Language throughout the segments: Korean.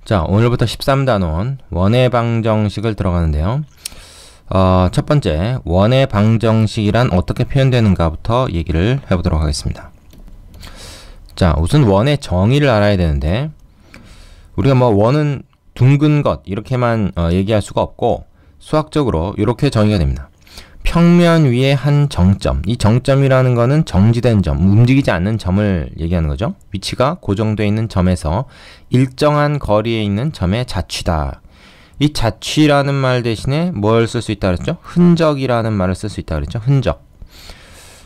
자, 오늘부터 13단원 원의 방정식을 들어가는데요. 첫 번째, 원의 방정식이란 어떻게 표현되는가부터 얘기를 해보도록 하겠습니다. 자, 우선 원의 정의를 알아야 되는데, 우리가 뭐 원은 둥근 것 이렇게만 얘기할 수가 없고, 수학적으로 이렇게 정의가 됩니다. 평면 위에 한 정점, 이 정점이라는 거는 정지된 점, 움직이지 않는 점을 얘기하는 거죠. 위치가 고정되어 있는 점에서 일정한 거리에 있는 점의 자취다. 이 자취라는 말 대신에 뭘 쓸 수 있다 그랬죠? 흔적이라는 말을 쓸 수 있다 그랬죠? 흔적.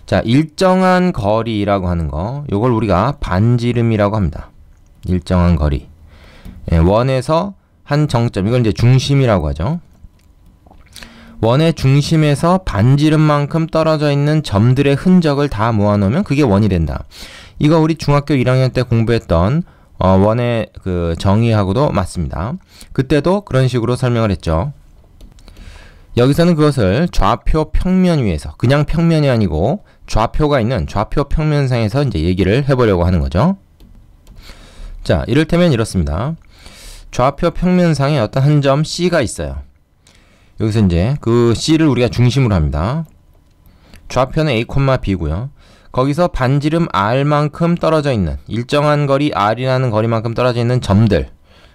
자, 일정한 거리라고 하는 거, 요걸 우리가 반지름이라고 합니다. 일정한 거리. 원에서 한 정점, 이걸 이제 중심이라고 하죠. 원의 중심에서 반지름만큼 떨어져 있는 점들의 흔적을 다 모아놓으면 그게 원이 된다. 이거 우리 중학교 1학년 때 공부했던 원의 그 정의하고도 맞습니다. 그때도 그런 식으로 설명을 했죠. 여기서는 그것을 좌표 평면 위에서, 그냥 평면이 아니고 좌표가 있는 좌표 평면상에서 이제 얘기를 해보려고 하는 거죠. 자, 이를테면 이렇습니다. 좌표 평면상에 어떤 한 점 C가 있어요. 여기서 이제 그 C를 우리가 중심으로 합니다. 좌표는 A, B고요. 거기서 반지름 R만큼 떨어져 있는 일정한 거리 R이라는 거리만큼 떨어져 있는 점들,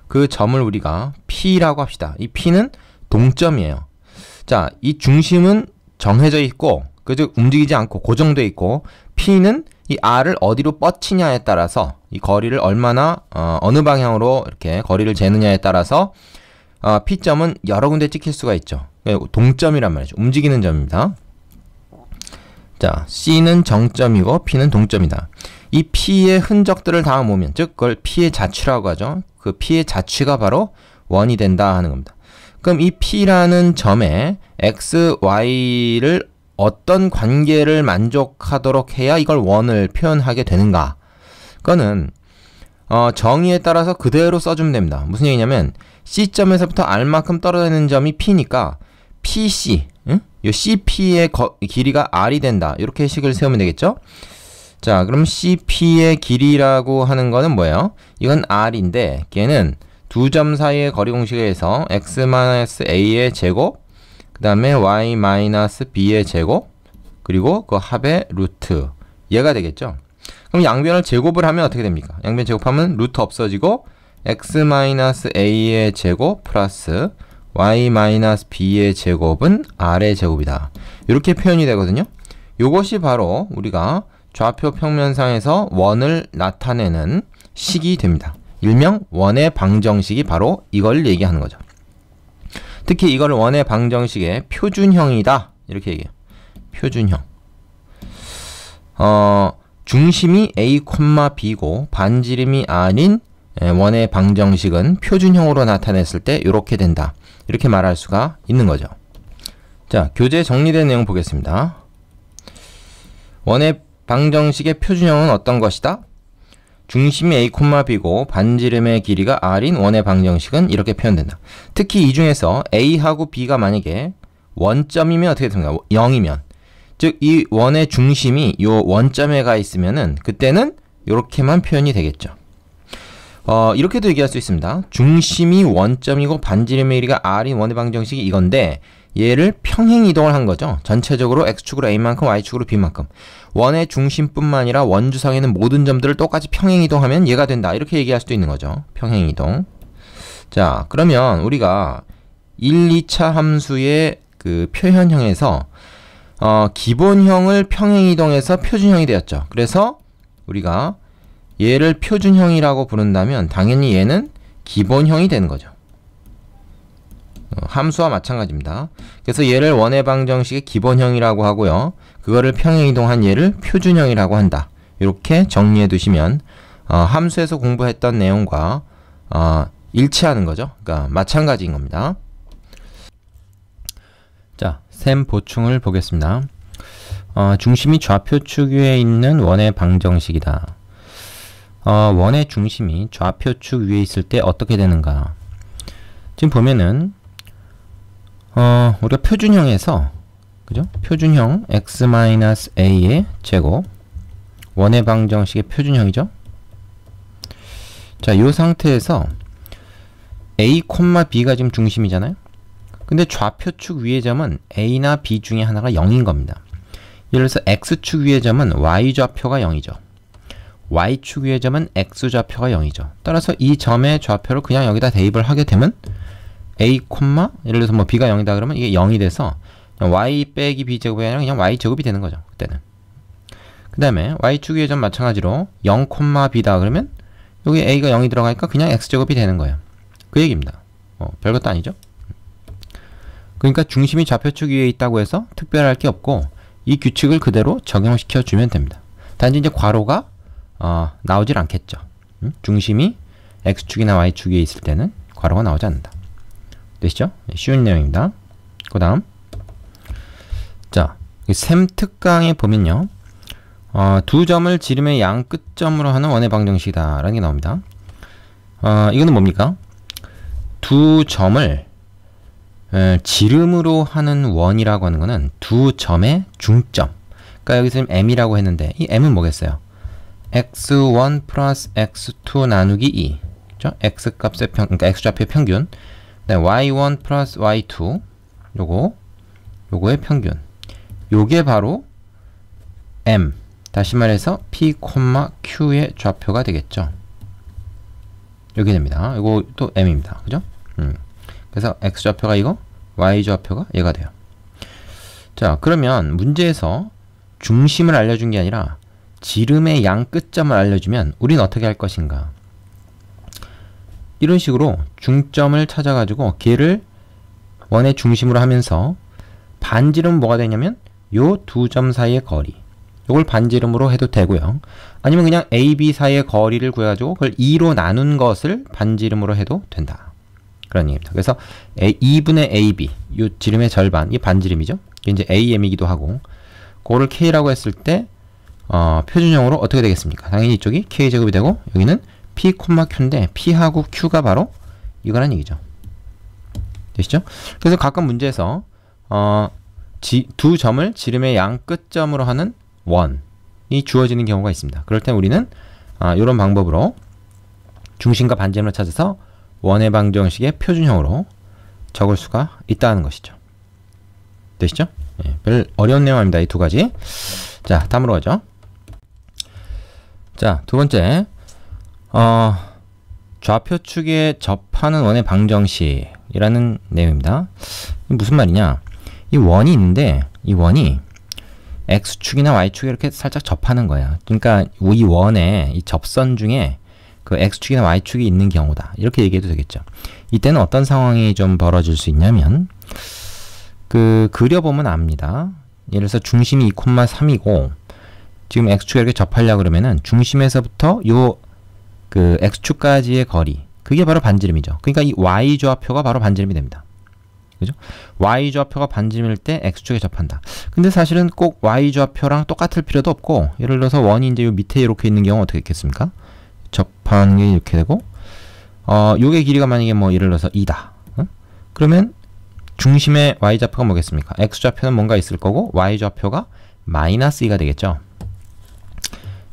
그 점을 우리가 P라고 합시다. 이 P는 동점이에요. 자, 이 중심은 정해져 있고, 즉 움직이지 않고 고정되어 있고, P는 이 R을 어디로 뻗치냐에 따라서 이 거리를 얼마나 어느 방향으로 이렇게 거리를 재느냐에 따라서 P점은 여러 군데 찍힐 수가 있죠. 동점이란 말이죠. 움직이는 점입니다. 자, C는 정점이고 P는 동점이다. 이 P의 흔적들을 다 모으면, 즉 그걸 P의 자취라고 하죠. 그 P의 자취가 바로 원이 된다 하는 겁니다. 그럼 이 P라는 점에 X, Y를 어떤 관계를 만족하도록 해야 이걸 원을 표현하게 되는가? 그거는 정의에 따라서 그대로 써주면 됩니다. 무슨 얘기냐면 C점에서부터 R만큼 떨어져 있는 점이 P니까 PC, 응? 이 CP의 길이가 R이 된다. 이렇게 식을 세우면 되겠죠? 자, 그럼 CP의 길이라고 하는 거는 뭐예요? 이건 R인데 걔는 두 점 사이의 거리 공식에 의해서 X-A의 제곱, 그 다음에 Y-B의 제곱, 그리고 그 합의 루트, 얘가 되겠죠? 그럼 양변을 제곱을 하면 어떻게 됩니까? 양변 제곱하면 루트 없어지고 X-A의 제곱 플러스 Y-B의 제곱은 R의 제곱이다. 이렇게 표현이 되거든요. 이것이 바로 우리가 좌표 평면상에서 원을 나타내는 식이 됩니다. 일명 원의 방정식이 바로 이걸 얘기하는 거죠. 특히 이걸 원의 방정식의 표준형이다. 이렇게 얘기해요. 표준형. 중심이 A, B고 반지름이 R인 원의 방정식은 표준형으로 나타냈을 때 이렇게 된다. 이렇게 말할 수가 있는 거죠. 자, 교재 정리된 내용 보겠습니다. 원의 방정식의 표준형은 어떤 것이다? 중심이 A, B고 반지름의 길이가 R인 원의 방정식은 이렇게 표현된다. 특히 이 중에서 A하고 B가 만약에 원점이면 어떻게 됩니까? 0이면. 즉, 이 원의 중심이 이 원점에 가 있으면은 그때는 이렇게만 표현이 되겠죠. 이렇게도 얘기할 수 있습니다. 중심이 원점이고 반지름의 길이가 R인 원의 방정식이 이건데 얘를 평행이동을 한 거죠. 전체적으로 X축으로 A만큼 Y축으로 B만큼. 원의 중심뿐만 아니라 원주상에 있는 모든 점들을 똑같이 평행이동하면 얘가 된다. 이렇게 얘기할 수도 있는 거죠. 평행이동. 자, 그러면 우리가 1, 2차 함수의 그 표현형에서 기본형을 평행이동해서 표준형이 되었죠. 그래서 우리가 얘를 표준형이라고 부른다면 당연히 얘는 기본형이 되는 거죠. 함수와 마찬가지입니다. 그래서 얘를 원의 방정식의 기본형이라고 하고요. 그거를 평행이동한 얘를 표준형이라고 한다. 이렇게 정리해 두시면 함수에서 공부했던 내용과 일치하는 거죠. 그러니까 마찬가지인 겁니다. 자, 셈 보충을 보겠습니다. 중심이 좌표축 위에 있는 원의 방정식이다. 원의 중심이 좌표축 위에 있을 때 어떻게 되는가? 지금 보면은 우리가 표준형에서, 그죠? 표준형 X-A의 제곱, 원의 방정식의 표준형이죠? 자, 이 상태에서 A, B가 지금 중심이잖아요. 근데 좌표축 위의 점은 A나 B 중에 하나가 0인 겁니다. 예를 들어서 X축 위의 점은 Y좌표가 0이죠. Y축 위의 점은 X좌표가 0이죠. 따라서 이 점의 좌표를 그냥 여기다 대입을 하게 되면 A, 예를 들어서 뭐 B가 0이다 그러면 이게 0이 돼서 Y 빼기 B제곱이 아니라 그냥 Y제곱이 되는 거죠. 그때는. 그 다음에 Y축 위의 점 마찬가지로 0, B다 그러면 여기 A가 0이 들어가니까 그냥 X제곱이 되는 거예요. 그 얘기입니다. 별것도 아니죠. 그러니까 중심이 좌표축 위에 있다고 해서 특별할 게 없고 이 규칙을 그대로 적용시켜 주면 됩니다. 단지 이제 괄호가 나오질 않겠죠. 중심이 X축이나 Y축 위에 있을 때는 괄호가 나오지 않는다. 되시죠? 쉬운 내용입니다. 그 다음 자, 셈 특강에 보면요. 두 점을 지름의 양 끝점으로 하는 원의 방정식이다 라는 게 나옵니다. 이거는 뭡니까? 두 점을 지름으로 하는 원이라고 하는 거는 두 점의 중점. 그러니까 여기서 지금 m이라고 했는데 이 m은 뭐겠어요? x1 플러스 x2 나누기 2. 그렇죠? x값의 그러니까 x좌표의 평균. y1 플러스 y2. 요거의 평균. 요게 바로 m. 다시 말해서 p, q의 좌표가 되겠죠. 여기 됩니다. 이거 또 m입니다. 그죠? 그래서 x좌표가 이거, y좌표가 얘가 돼요. 자, 그러면 문제에서 중심을 알려준 게 아니라 지름의 양 끝점을 알려주면 우린 어떻게 할 것인가? 이런 식으로 중점을 찾아가지고 걔를 원의 중심으로 하면서 반지름은 뭐가 되냐면 요 두 점 사이의 거리. 요걸 반지름으로 해도 되고요. 아니면 그냥 A, B 사이의 거리를 구해가지고 그걸 2로 나눈 것을 반지름으로 해도 된다. 그런 얘기입니다. 그래서 2분의 AB, 요 지름의 절반, 이게 반지름이죠. 이게 이제 AM이기도 하고, 그거를 K라고 했을 때, 표준형으로 어떻게 되겠습니까? 당연히 이쪽이 K제곱이 되고, 여기는 P, Q인데, P하고 Q가 바로 이거란 얘기죠. 되시죠? 그래서 가끔 문제에서, 두 점을 지름의 양 끝점으로 하는 원이 주어지는 경우가 있습니다. 그럴 때 우리는, 이런 방법으로 중심과 반지름을 찾아서 원의 방정식의 표준형으로 적을 수가 있다는 것이죠. 되시죠? 예, 별 어려운 내용 아닙니다. 이 두 가지. 자, 다음으로 가죠. 자, 두 번째. 좌표축에 접하는 원의 방정식이라는 내용입니다. 무슨 말이냐? 이 원이 있는데 이 원이 X축이나 Y축에 이렇게 살짝 접하는 거예요. 그러니까 이 원의 이 접선 중에 그 X축이나 Y축이 있는 경우다. 이렇게 얘기해도 되겠죠. 이때는 어떤 상황이 좀 벌어질 수 있냐면 그려보면 압니다. 예를 들어서 중심이 2,3이고 지금 X축에 이렇게 접하려고 그러면은 중심에서부터 요 그 X축까지의 거리, 그게 바로 반지름이죠. 그러니까 이 Y좌표가 바로 반지름이 됩니다. 그죠? Y좌표가 반지름일 때 X축에 접한다. 근데 사실은 꼭 Y좌표랑 똑같을 필요도 없고, 예를 들어서 원이 이제 요 밑에 이렇게 있는 경우 어떻게 있겠습니까? 접하는 게 이렇게 되고, 요게 길이가 만약에 뭐 예를 들어서 2다. 그러면 중심의 Y좌표가 뭐겠습니까? X좌표는 뭔가 있을 거고, Y좌표가 마이너스 2가 되겠죠.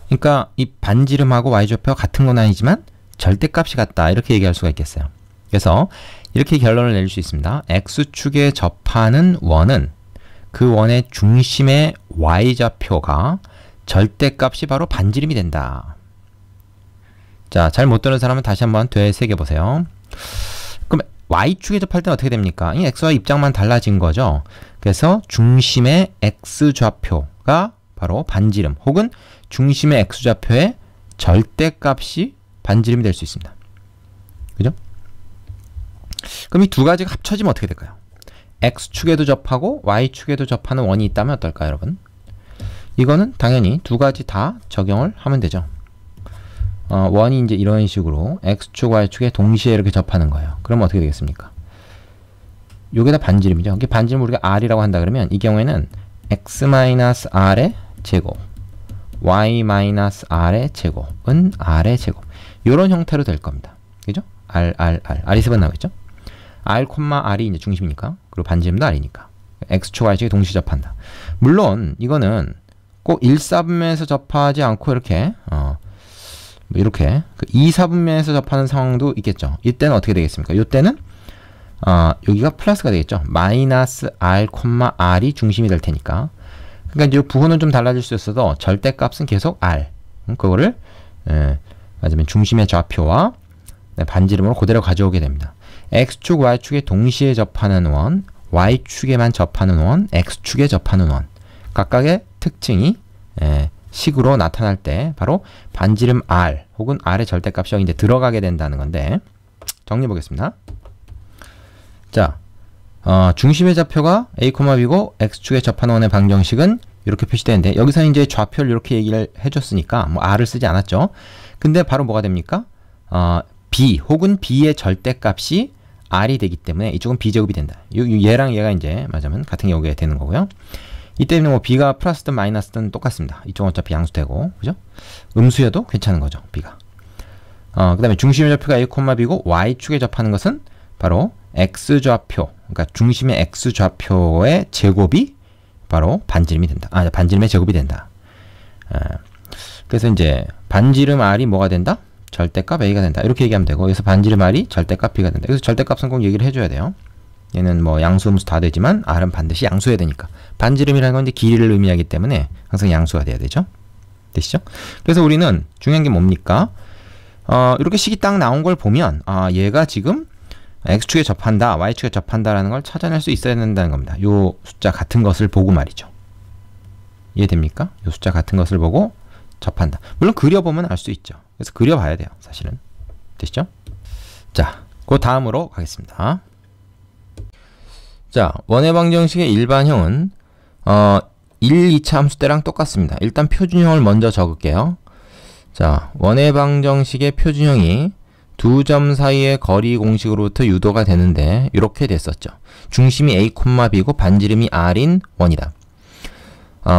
그러니까 이 반지름하고 Y좌표가 같은 건 아니지만 절대값이 같다. 이렇게 얘기할 수가 있겠어요. 그래서 이렇게 결론을 내릴 수 있습니다. X축에 접하는 원은 그 원의 중심의 Y좌표가 절대값이 바로 반지름이 된다. 자, 잘 못 들은 사람은 다시 한번 되새겨보세요. 그럼 Y축에 접할 때는 어떻게 됩니까? 이 X와 입장만 달라진 거죠. 그래서 중심의 X좌표가 바로 반지름, 혹은 중심의 X좌표의 절대값이 반지름이 될 수 있습니다. 그죠? 그럼 이 두 가지가 합쳐지면 어떻게 될까요? X축에도 접하고 Y축에도 접하는 원이 있다면 어떨까요, 여러분? 이거는 당연히 두 가지 다 적용을 하면 되죠. 원이 이제 이런 식으로 X축, Y축에 동시에 이렇게 접하는 거예요. 그러면 어떻게 되겠습니까? 요게 다 반지름이죠. 이게 반지름을 우리가 R이라고 한다 그러면 이 경우에는 X-R의 제곱, Y-R의 제곱은 R의 제곱. 요런 형태로 될 겁니다. 그죠? R이 세 번 나오겠죠? R, R이 이제 중심이니까. 그리고 반지름도 R이니까. X축, Y축에 동시 접한다. 물론, 이거는 꼭 1사분면에서 접하지 않고 이렇게, 뭐 이렇게 그 2, 4분면에서 접하는 상황도 있겠죠. 이때는 어떻게 되겠습니까? 이때는 여기가 플러스가 되겠죠. 마이너스 r, r이 중심이 될 테니까. 그러니까 이제 부호는 좀 달라질 수 있어도 절대값은 계속 r. 그거를 맞으면 중심의 좌표와 반지름으로 그대로 가져오게 됩니다. x축, y축에 동시에 접하는 원, y축에만 접하는 원, x축에 접하는 원. 각각의 특징이 식으로 나타날 때 바로 반지름 r 혹은 r의 절대값이 이제 들어가게 된다는 건데 정리해 보겠습니다. 자, 중심의 좌표가 a, b고 x축에 접하는 원의 방정식은 이렇게 표시되는데 여기서 이제 좌표를 이렇게 얘기를 해줬으니까 뭐 r을 쓰지 않았죠. 근데 바로 뭐가 됩니까? b 혹은 b의 절대값이 r이 되기 때문에 이쪽은 b제곱이 된다. 얘랑 얘가 이제 맞으면 같은 게 오게 되는 거고요. 이 때문에 뭐 b가 플러스든 마이너스든 똑같습니다. 이쪽은 어차피 양수되고, 그죠? 음수여도 괜찮은 거죠, b가. 그 다음에 중심의 좌표가 a, b고 y축에 접하는 것은 바로 x좌표, 그러니까 중심의 x좌표의 제곱이 바로 반지름이 된다. 반지름의 제곱이 된다. 그래서 이제 반지름 r이 뭐가 된다? 절대값 a가 된다. 이렇게 얘기하면 되고, 여기서 반지름 r이 절대값 b가 된다. 그래서 절대값은 꼭 얘기를 해줘야 돼요. 얘는 뭐 양수, 음수 다 되지만 r은 반드시 양수해야 되니까. 반지름이라는 건 이제 길이를 의미하기 때문에 항상 양수가 돼야 되죠. 되시죠? 그래서 우리는 중요한 게 뭡니까? 이렇게 식이 딱 나온 걸 보면 얘가 지금 x축에 접한다, y축에 접한다라는 걸 찾아낼 수 있어야 된다는 겁니다. 요 숫자 같은 것을 보고 말이죠. 이해됩니까? 요 숫자 같은 것을 보고 접한다. 물론 그려보면 알 수 있죠. 그래서 그려봐야 돼요, 사실은. 되시죠? 자, 그 다음으로 가겠습니다. 자, 원의 방정식의 일반형은 1, 2차 함수 때랑 똑같습니다. 일단 표준형을 먼저 적을게요. 자, 원의 방정식의 표준형이 두 점 사이의 거리 공식으로부터 유도가 되는데 이렇게 됐었죠. 중심이 a, b고 반지름이 r인 원이다.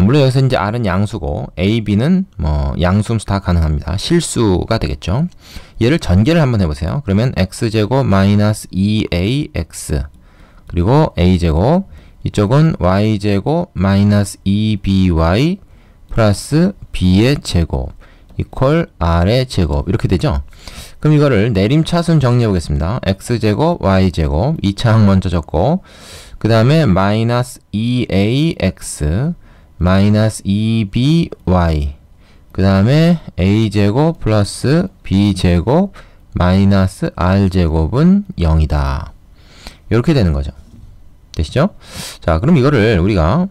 물론 여기서 이제 r은 양수고 a, b는 뭐 양수, 음수 다 가능합니다. 실수가 되겠죠. 얘를 전개를 한번 해보세요. 그러면 x제곱 마이너스 2ax 그리고 a제곱, 이쪽은 y제곱 마이너스 2by 플러스 b의 제곱 이퀄 r의 제곱 이렇게 되죠. 그럼 이거를 내림차순 정리해 보겠습니다. x제곱 y제곱 2차항 먼저 적고 그 다음에 마이너스 2ax 마이너스 2by 그 다음에 a제곱 플러스 b제곱 마이너스 r제곱은 0이다. 이렇게 되는 거죠. 되시죠? 자, 그럼 이거를 우리가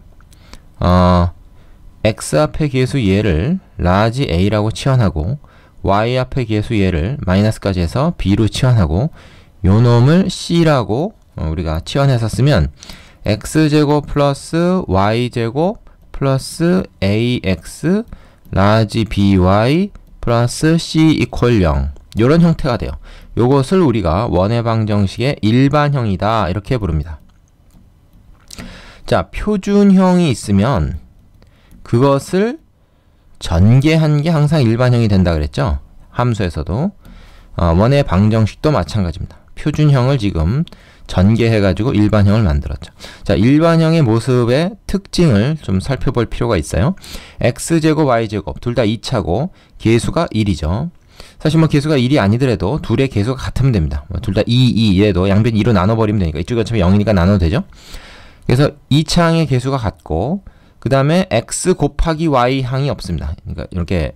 x 앞의 계수 얘를 라지 a라고 치환하고 y 앞의 계수 얘를 마이너스까지 해서 b로 치환하고 요 놈을 c라고 우리가 치환해서 쓰면 x제곱 플러스 y제곱 플러스 ax 라지 by 플러스 c 이퀄 0 요런 형태가 돼요. 요것을 우리가 원의 방정식의 일반형이다 이렇게 부릅니다. 자, 표준형이 있으면 그것을 전개한 게 항상 일반형이 된다 그랬죠. 함수에서도 원의 방정식도 마찬가지입니다. 표준형을 지금 전개해가지고 일반형을 만들었죠. 자, 일반형의 모습의 특징을 좀 살펴볼 필요가 있어요. x제곱 y제곱 둘 다 2차고 계수가 1이죠. 사실 뭐 계수가 1이 아니더라도 둘의 계수가 같으면 됩니다. 둘 다 2, 얘도 양변 2로 나눠버리면 되니까 이쪽이 어차피 0이니까 나눠도 되죠. 그래서 2차항의 계수가 같고 그 다음에 x 곱하기 y 항이 없습니다. 그러니까 이렇게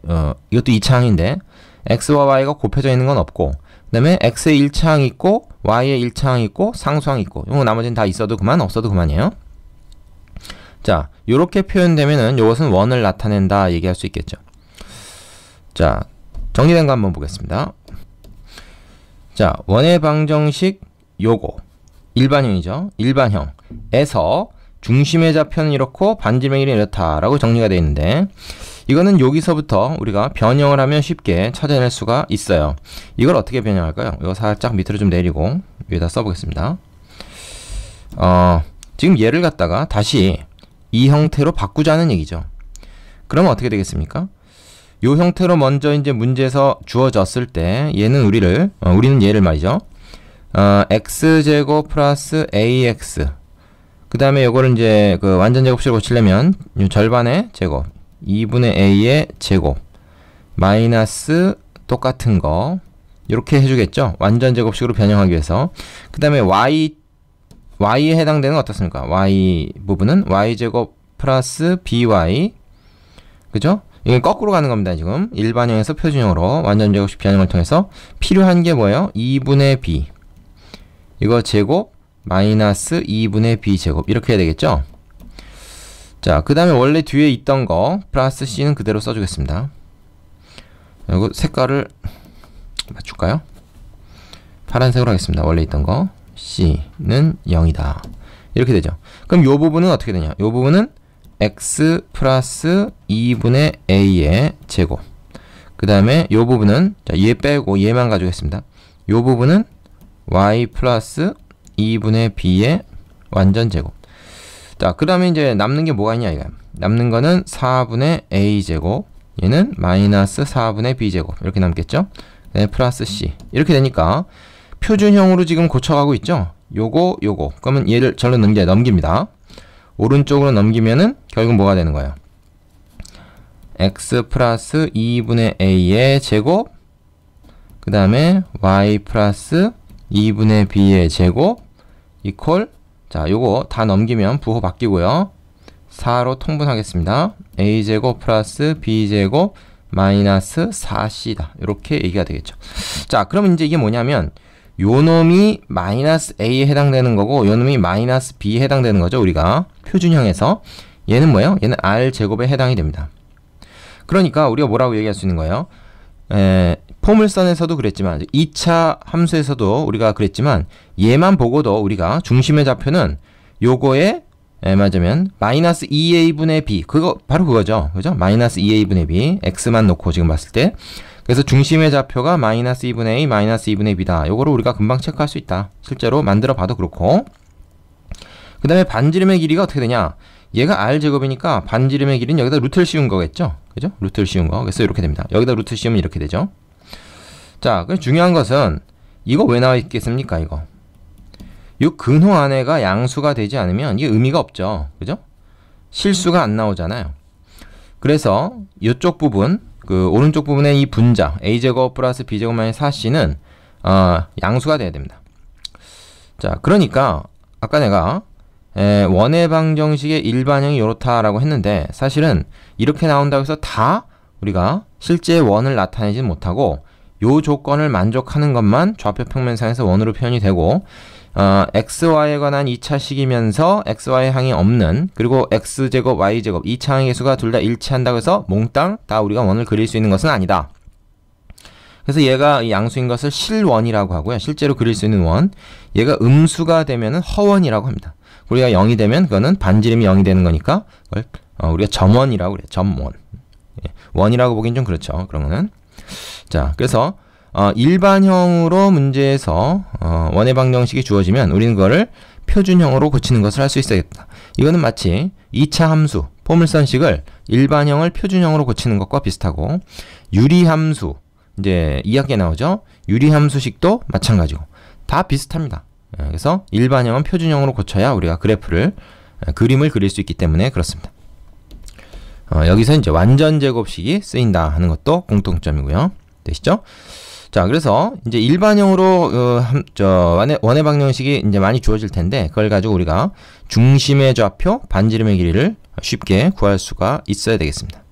이것도 2차항인데 x와 y가 곱해져 있는 건 없고 그 다음에 x의 1차항 있고 y의 1차항 있고 상수항 있고 이거 나머지는 다 있어도 그만 없어도 그만이에요. 자, 요렇게 표현되면은 이것은 원을 나타낸다 얘기할 수 있겠죠. 자, 정리된 거 한번 보겠습니다. 자, 원의 방정식 요거 일반형이죠. 일반형에서 중심의 좌표는 이렇고 반지름의 길이는 이렇다라고 정리가 되어 있는데 이거는 여기서부터 우리가 변형을 하면 쉽게 찾아낼 수가 있어요. 이걸 어떻게 변형할까요? 이거 살짝 밑으로 좀 내리고 여기다 써보겠습니다. 지금 얘를 갖다가 다시 이 형태로 바꾸자는 얘기죠. 그러면 어떻게 되겠습니까? 요 형태로 먼저 이제 문제에서 주어졌을 때 얘는 우리는 얘를 말이죠. x제곱 플러스 ax 그 다음에 요거를 이제 그 완전 제곱식으로 고치려면 요 절반의 제곱 2분의 a의 제곱 마이너스 똑같은 거 이렇게 해주겠죠. 완전 제곱식으로 변형하기 위해서. 그 다음에 y에 해당되는 건 어떻습니까? y 부분은 y제곱 플러스 by, 그죠? 이건 거꾸로 가는 겁니다. 지금 일반형에서 표준형으로 완전 제곱식 변형을 통해서 필요한 게 뭐예요? 2분의 b, 이거 제곱 마이너스 2분의 b 제곱, 이렇게 해야 되겠죠? 자, 그 다음에 원래 뒤에 있던 거 플러스 c는 그대로 써주겠습니다. 이거 색깔을 맞출까요? 파란색으로 하겠습니다. 원래 있던 거 c는 0이다. 이렇게 되죠. 그럼 이 부분은 어떻게 되냐? 이 부분은 x 플러스 2분의 a의 제곱. 그 다음에 이 부분은, 자, 얘 빼고 얘만 가져오겠습니다. 이 부분은 y 플러스 2분의 b의 완전 제곱. 자, 그 다음에 이제 남는 게 뭐가 있냐, 이거. 남는 거는 4분의 a 제곱, 얘는 마이너스 4분의 b 제곱, 이렇게 남겠죠? 네, 플러스 c. 이렇게 되니까 표준형으로 지금 고쳐가고 있죠? 요거. 그러면 얘를 절로 넘깁니다. 오른쪽으로 넘기면은 결국 뭐가 되는 거예요? x 플러스 2분의 a의 제곱, 그 다음에 y 플러스 2분의 b의 제곱 이퀄, 자, 요거 다 넘기면 부호 바뀌고요. 4로 통분하겠습니다. a제곱 플러스 b제곱 마이너스 4c다. 이렇게 얘기가 되겠죠. 자, 그러면 이제 이게 뭐냐면 요 놈이 마이너스 a에 해당되는 거고 요 놈이 마이너스 b에 해당되는 거죠. 우리가 표준형에서 얘는 뭐예요? 얘는 r제곱에 해당이 됩니다. 그러니까 우리가 뭐라고 얘기할 수 있는 거예요? 포물선에서도 그랬지만 2차 함수에서도 우리가 그랬지만 얘만 보고도 우리가 중심의 좌표는 요거에 맞으면 마이너스 2a분의 b, 그거 바로 그거죠. 그죠? 마이너스 2a분의 b, x만 놓고 지금 봤을 때, 그래서 중심의 좌표가 마이너스 2분의 a, 마이너스 2분의 b다. 요거를 우리가 금방 체크할 수 있다. 실제로 만들어 봐도 그렇고. 그 다음에 반지름의 길이가 어떻게 되냐? 얘가 r제곱이니까 반지름의 길이는 여기다 루트를 씌운 거겠죠? 그죠? 루트를 씌운 거. 그래서 이렇게 됩니다. 여기다 루트 씌우면 이렇게 되죠. 자, 그럼 중요한 것은 이거 왜 나와 있겠습니까? 이거. 이 근호 안에가 양수가 되지 않으면 이게 의미가 없죠. 그죠? 실수가 안 나오잖아요. 그래서 이쪽 부분, 그 오른쪽 부분의 이 분자 a제곱 플러스 b제곱 마이너스 4c는 양수가 돼야 됩니다. 자, 그러니까 아까 내가 원의 방정식의 일반형이 이렇다라고 했는데 사실은 이렇게 나온다고 해서 다 우리가 실제 원을 나타내지 못하고 요 조건을 만족하는 것만 좌표 평면상에서 원으로 표현이 되고 xy에 관한 2차식이면서 xy 항이 없는, 그리고 x제곱 y제곱 2차 항의 개수가 둘 다 일치한다고 해서 몽땅 다 우리가 원을 그릴 수 있는 것은 아니다. 그래서 얘가 이 양수인 것을 실원이라고 하고요. 실제로 그릴 수 있는 원. 얘가 음수가 되면은 허원이라고 합니다. 우리가 0이 되면 그거는 반지름이 0이 되는 거니까 그걸 우리가 점원이라고 그래요. 점원. 원이라고 보긴 좀 그렇죠. 그런 거는. 자, 그래서 일반형으로 문제에서 원의 방정식이 주어지면 우리는 그거를 표준형으로 고치는 것을 할 수 있어야겠다. 이거는 마치 2차 함수, 포물선식을 일반형을 표준형으로 고치는 것과 비슷하고, 유리함수, 이제 2학기에 나오죠. 유리함수식도 마찬가지고 다 비슷합니다. 그래서 일반형은 표준형으로 고쳐야 우리가 그림을 그릴 수 있기 때문에 그렇습니다. 여기서 이제 완전 제곱식이 쓰인다 하는 것도 공통점이고요. 되시죠? 자, 그래서 이제 일반형으로 원의 방정식이 이제 많이 주어질 텐데 그걸 가지고 우리가 중심의 좌표, 반지름의 길이를 쉽게 구할 수가 있어야 되겠습니다.